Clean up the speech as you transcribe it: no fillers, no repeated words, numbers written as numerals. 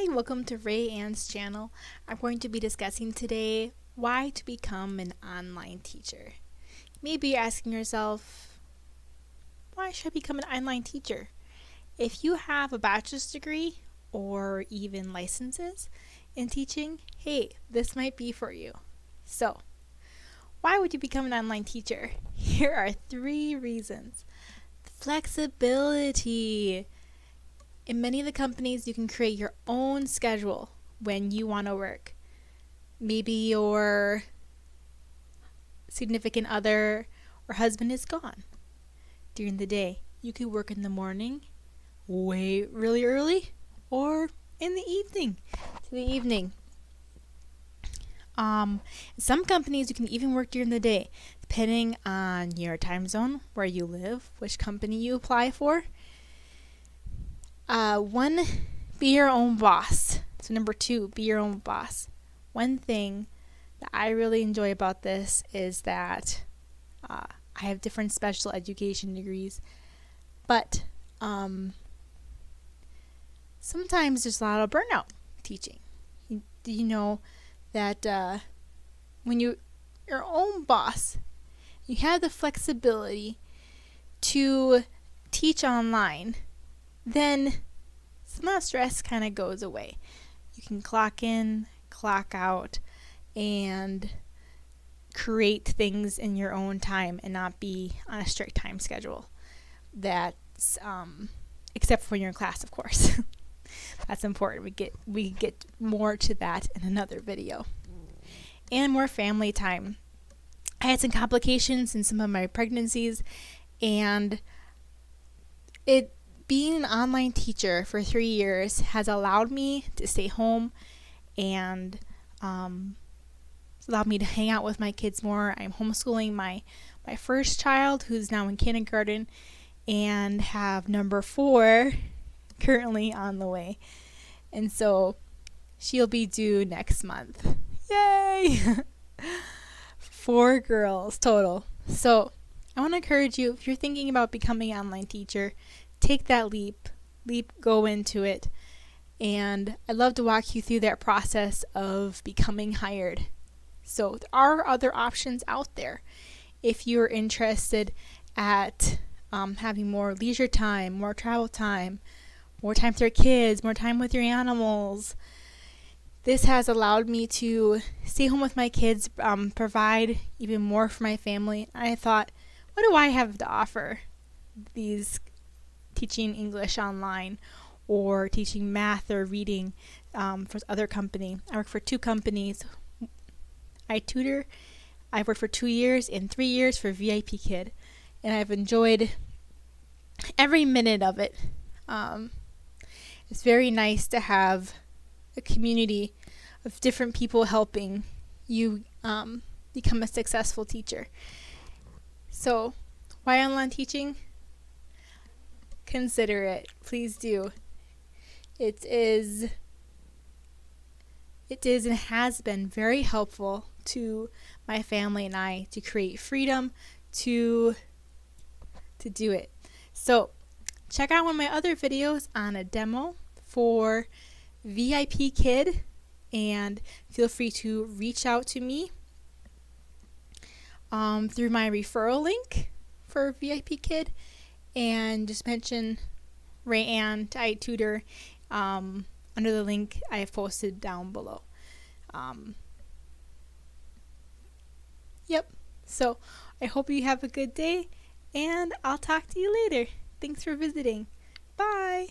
Hi, welcome to Raeann's channel. I'm going to be discussing today why to become an online teacher. Maybe you're asking yourself, why should I become an online teacher? If you have a bachelor's degree or even licenses in teaching, hey, this might be for you. So, why would you become an online teacher? Here are 3 reasons. Flexibility. In many of the companies, you can create your own schedule when you want to work. Maybe your significant other or husband is gone during the day. You could work in the morning, really early, or in the evening, Some companies you can even work during the day, depending on your time zone, where you live, which company you apply for. 1, be your own boss. So number 2, be your own boss. One thing that I really enjoy about this is that I have different special education degrees, but sometimes there's a lot of burnout teaching. You know that when you're your own boss, you have the flexibility to teach online, then some of that stress kind of goes away. You can clock in, clock out, and create things in your own time and not be on a strict time schedule. That's except for when you're in class, of course. That's important. We get more to that in another video. And more family time. I had some complications in some of my pregnancies, and being an online teacher for 3 years has allowed me to stay home and allowed me to hang out with my kids more. I'm homeschooling my first child, who's now in kindergarten, and have number 4 currently on the way. And so she'll be due next month. Yay! 4 girls total. So I want to encourage you, if you're thinking about becoming an online teacher, take that leap, go into it. And I'd love to walk you through that process of becoming hired. So there are other options out there. If you're interested at having more leisure time, more travel time, more time with your kids, more time with your animals, this has allowed me to stay home with my kids, provide even more for my family. I thought, what do I have to offer these teaching English online or teaching math or reading for other company? I work for 2 companies. iTutor, I've worked for 2 years, and 3 years for VIPKID, and I've enjoyed every minute of it. It's very nice to have a community of different people helping you become a successful teacher. So, why online teaching? Consider it. Please do. It is and has been very helpful to my family and I to create freedom to do it. So, check out one of my other videos on a demo for VIPKID, and feel free to reach out to me through my referral link for VIPKID, and just mention Raeann to iTutor under the link I have posted down below. Yep. So I hope you have a good day, and I'll talk to you later. Thanks for visiting. Bye.